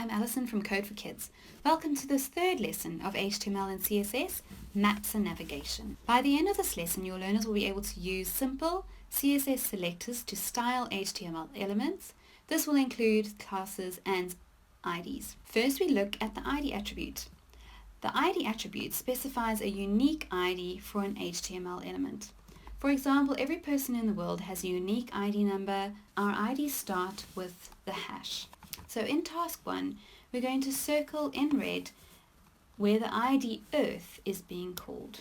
I'm Alison from Code4Kids. Welcome to this third lesson of HTML and CSS, Maps and Navigation. By the end of this lesson, your learners will be able to use simple CSS selectors to style HTML elements. This will include classes and IDs. First, we look at the ID attribute. The ID attribute specifies a unique ID for an HTML element. For example, every person in the world has a unique ID number. Our IDs start with the hash. So in task 1, we're going to circle in red where the ID Earth is being called.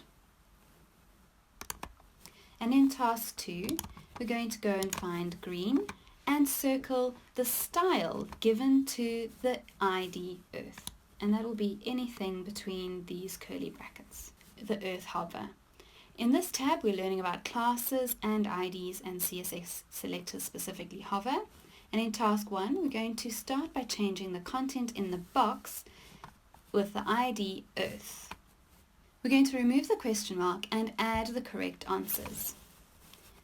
And in task 2, we're going to go and find green and circle the style given to the ID Earth. And that will be anything between these curly brackets, the Earth hover. In this tab, we're learning about classes and IDs and CSS selectors, specifically hover. And in task 1, we're going to start by changing the content in the box with the ID Earth. We're going to remove the question mark and add the correct answers.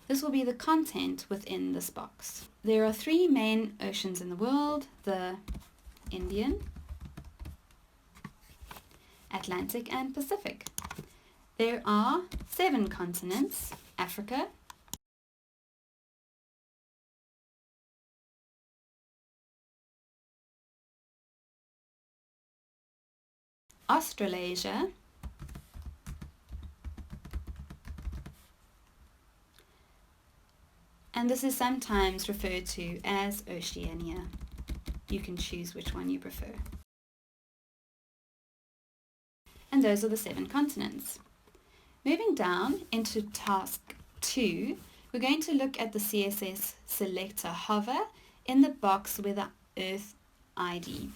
This will be the content within this box. There are 3 main oceans in the world: the Indian, Atlantic and Pacific. There are 7 continents: Africa, Australasia, and this is sometimes referred to as Oceania. You can choose which one you prefer. And those are the 7 continents. Moving down into task 2, we're going to look at the CSS selector hover in the box with the Earth ID.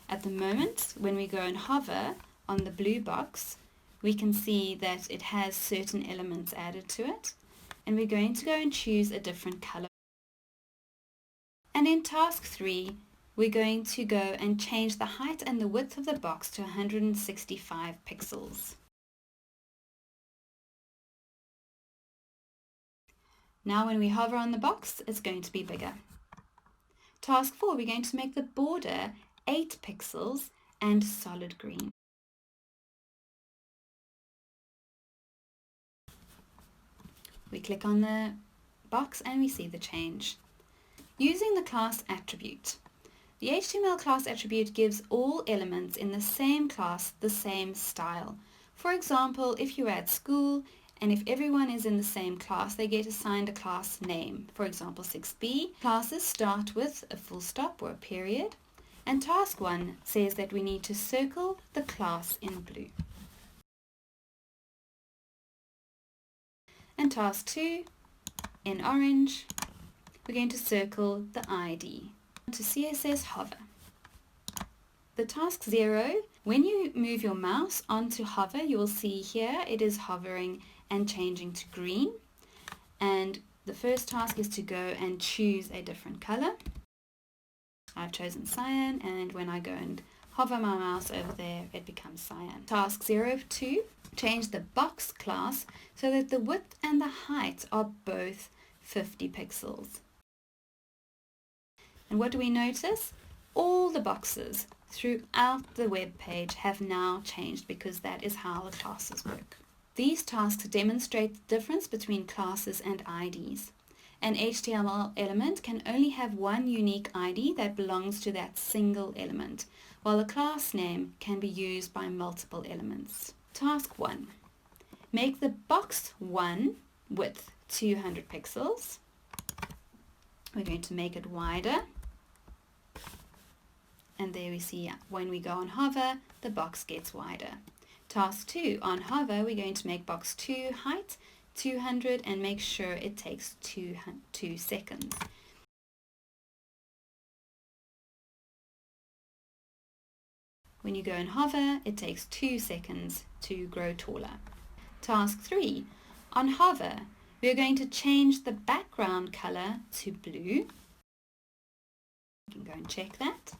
At the moment, when we go and hover on the blue box, we can see that it has certain elements added to it, and we're going to go and choose a different color. And in task 3, we're going to go and change the height and the width of the box to 165 pixels. Now when we hover on the box, it's going to be bigger. Task 4, we're going to make the border 8 pixels and solid green. We click on the box and we see the change. Using the class attribute. The HTML class attribute gives all elements in the same class the same style. For example, if you're at school and if everyone is in the same class, they get assigned a class name. For example, 6B. Classes start with a full stop or a period. And task 1 says that we need to circle the class in blue. And task 2, in orange, we're going to circle the ID. To CSS hover. The task 0, when you move your mouse onto hover, you will see here it is hovering and changing to green. And the first task is to go and choose a different color. I've chosen cyan, and when I go and hover my mouse over there, it becomes cyan. Task 02, change the box class so that the width and the height are both 50 pixels. And what do we notice? All the boxes throughout the web page have now changed because that is how the classes work. These tasks demonstrate the difference between classes and IDs. An HTML element can only have one unique ID that belongs to that single element, while a class name can be used by multiple elements. Task 1. Make the box 1 width 200 pixels. We're going to make it wider. And there we see when we go on hover, the box gets wider. Task 2. On hover, we're going to make box 2 height 200 and make sure it takes 2 seconds. When you go and hover, it takes 2 seconds to grow taller. Task 3. On hover, we are going to change the background color to blue. You can go and check that.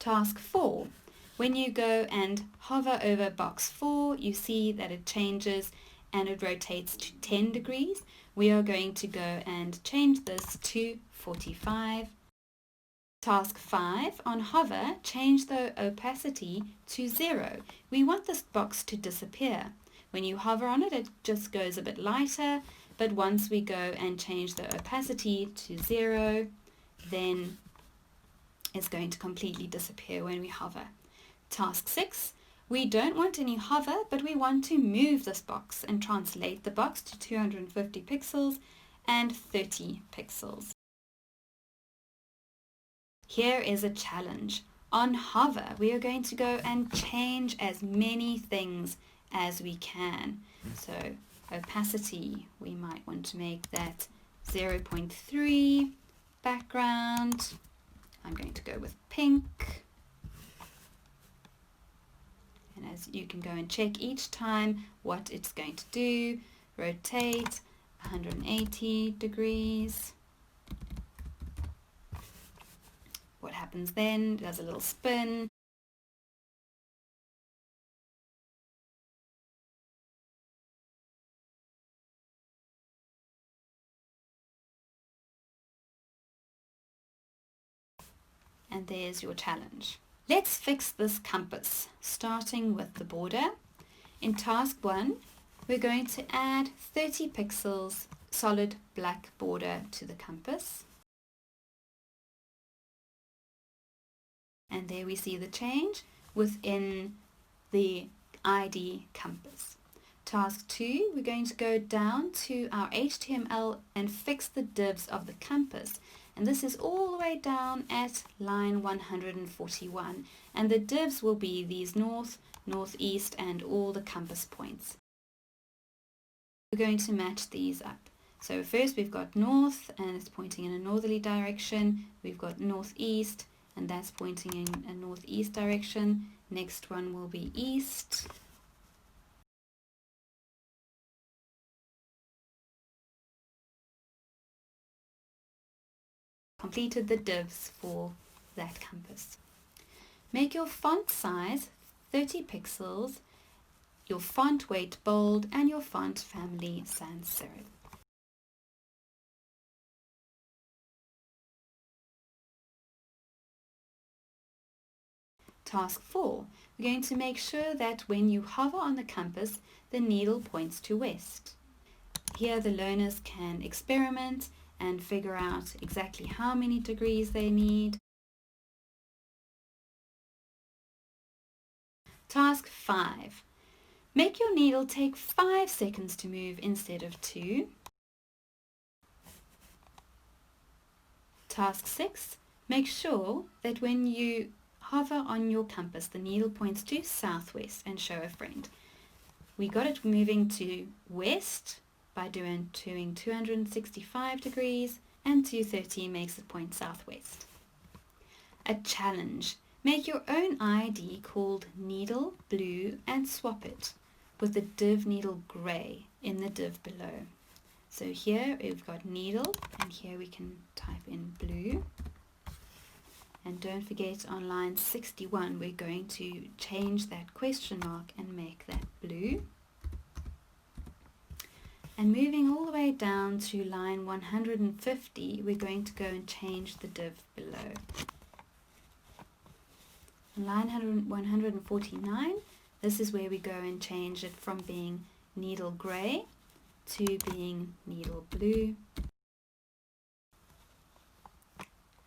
Task 4. When you go and hover over box 4, you see that it changes and it rotates to 10 degrees. We are going to go and change this to 45 Task 5, on hover, change the opacity to 0. We want this box to disappear. When you hover on it, it just goes a bit lighter, but once we go and change the opacity to 0, then it's going to completely disappear when we hover. Task 6, we don't want any hover, but we want to move this box and translate the box to 250 pixels and 30 pixels. Here is a challenge. On hover, we are going to go and change as many things as we can. So opacity, we might want to make that 0.3. Background, I'm going to go with pink. And as you can go and check each time what it's going to do, rotate 180 degrees. What happens then? It does a little spin. And there's your challenge. Let's fix this compass, starting with the border. In task 1, we're going to add 30 pixels solid black border to the compass. And there we see the change within the ID compass. Task 2, we're going to go down to our HTML and fix the divs of the compass. And this is all the way down at line 141. And the divs will be these north, northeast, and all the compass points. We're going to match these up. So first we've got north, and it's pointing in a northerly direction. We've got northeast, and that's pointing in a northeast direction. Next one will be east. Completed the divs for that compass. Make your font size 30 pixels, your font weight bold, and your font family sans serif. Task 4. We're going to make sure that when you hover on the compass, the needle points to west. Here the learners can experiment and figure out exactly how many degrees they need. Task 5. Make your needle take 5 seconds to move instead of 2. Task 6. Make sure that when you hover on your compass, the needle points to southwest and show a friend. We got it moving to west by doing 265 degrees, and 230 makes it point southwest. A challenge. Make your own ID called needle blue and swap it with the div needle grey in the div below. So here we've got needle, and here we can type in blue. And don't forget, on line 61 we're going to change that question mark and make that blue. And moving all the way down to line 150, we're going to go and change the div below. On line 149, this is where we go and change it from being needle grey to being needle blue.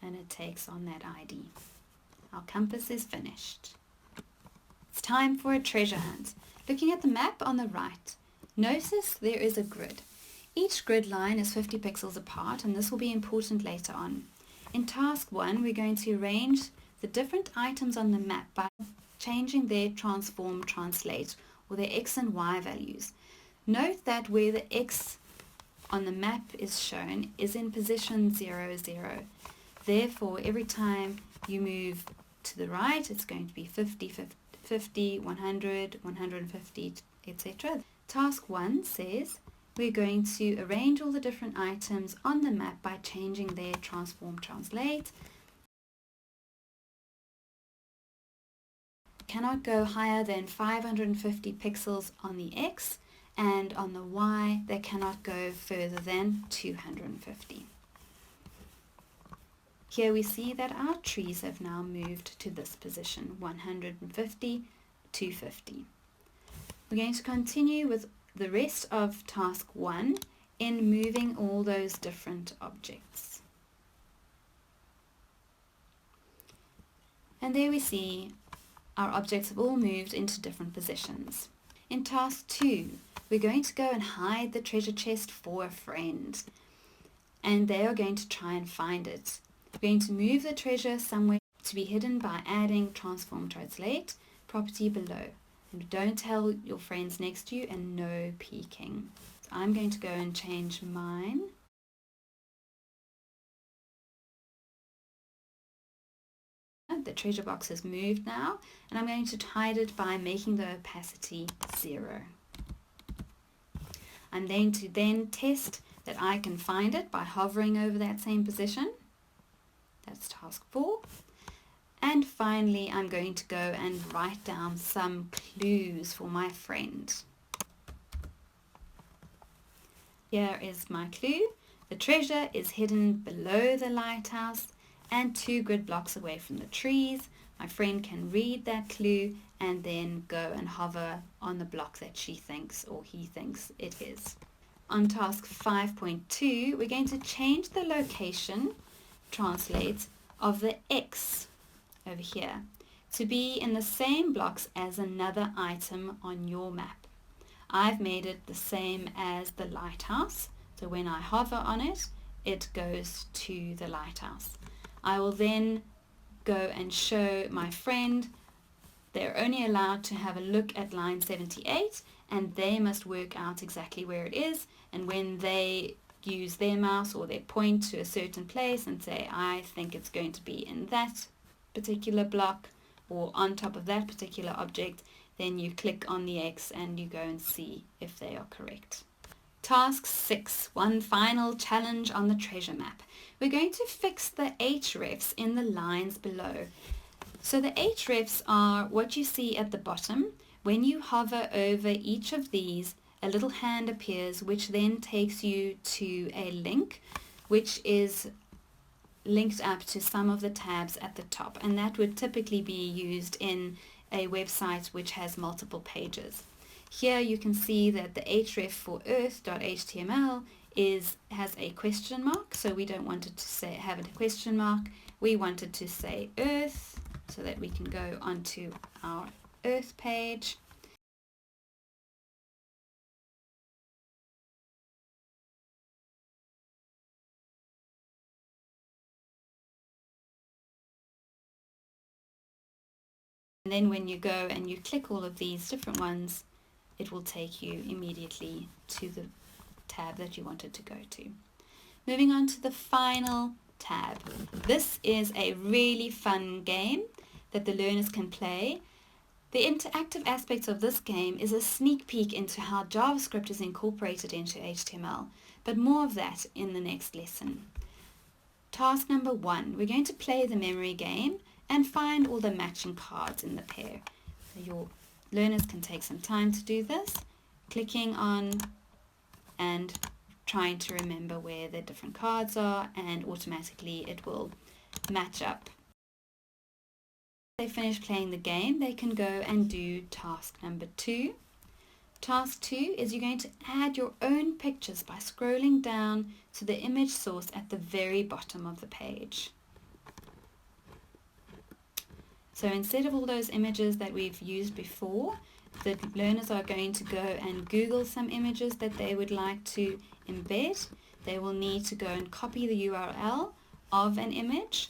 And it takes on that ID. Our compass is finished. It's time for a treasure hunt. Looking at the map on the right, notice there is a grid. Each grid line is 50 pixels apart, and this will be important later on. In task 1, we're going to arrange the different items on the map by changing their transform translate, or their x and y values. Note that where the x on the map is shown is in position 0, 0. Therefore, every time you move to the right, it's going to be 50, 50, 100, 150, etc. Task 1 says we're going to arrange all the different items on the map by changing their transform translate. Cannot go higher than 550 pixels on the X, and on the Y they cannot go further than 250. Here we see that our trees have now moved to this position, 150, 250. We're going to continue with the rest of task 1 in moving all those different objects. And there we see our objects have all moved into different positions. In task 2, we're going to go and hide the treasure chest for a friend. And they are going to try and find it. We're going to move the treasure somewhere to be hidden by adding transform translate property below. And don't tell your friends next to you, and no peeking. So I'm going to go and change mine. The treasure box has moved now, and I'm going to hide it by making the opacity 0. I'm going to then test that I can find it by hovering over that same position. That's task 4. And finally, I'm going to go and write down some clues for my friend. Here is my clue. The treasure is hidden below the lighthouse and 2 grid blocks away from the trees. My friend can read that clue and then go and hover on the block that she thinks or he thinks it is. On task 5.2, we're going to change the location, translate, of the X over here to be in the same blocks as another item on your map. I've made it the same as the lighthouse, so when I hover on it, it goes to the lighthouse. I will then go and show my friend they're only allowed to have a look at line 78, and they must work out exactly where it is, and when they use their mouse or their point to a certain place and say, I think it's going to be in that particular block or on top of that particular object, then you click on the X and you go and see if they are correct. Task 6, one final challenge on the treasure map. We're going to fix the hrefs in the lines below. So the hrefs are what you see at the bottom. When you hover over each of these, a little hand appears which then takes you to a link which is linked up to some of the tabs at the top, and that would typically be used in a website which has multiple pages. Here you can see that the href for earth.html has a question mark, so we don't want it to have a question mark. We want it to say earth so that we can go onto our earth page. And then when you go and you click all of these different ones, it will take you immediately to the tab that you wanted to go to. Moving on to the final tab. This is a really fun game that the learners can play. The interactive aspects of this game is a sneak peek into how JavaScript is incorporated into HTML, but more of that in the next lesson. Task number 1, we're going to play the memory game and find all the matching cards in the pair. So your learners can take some time to do this, clicking on and trying to remember where the different cards are, and automatically it will match up. When they finish playing the game, they can go and do task number 2. Task 2 is you're going to add your own pictures by scrolling down to the image source at the very bottom of the page. So instead of all those images that we've used before, the learners are going to go and Google some images that they would like to embed. They will need to go and copy the URL of an image.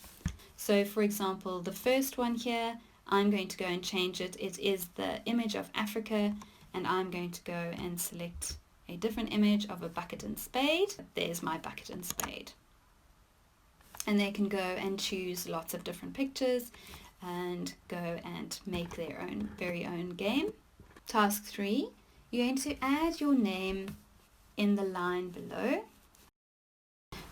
So for example, the first one here, I'm going to go and change it. It is the image of Africa, and I'm going to go and select a different image of a bucket and spade. There's my bucket and spade. And they can go and choose lots of different pictures and go and make their very own game. Task 3, you're going to add your name in the line below.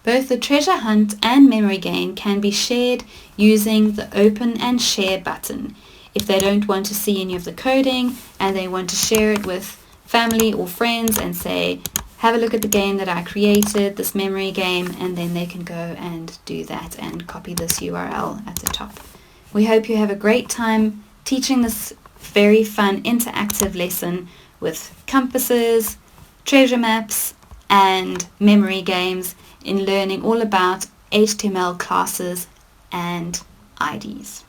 Both the treasure hunt and memory game can be shared using the open and share button. If they don't want to see any of the coding and they want to share it with family or friends and say, have a look at the game that I created, this memory game, and then they can go and do that and copy this URL at the top. We hope you have a great time teaching this very fun interactive lesson with compasses, treasure maps, and memory games in learning all about HTML classes and IDs.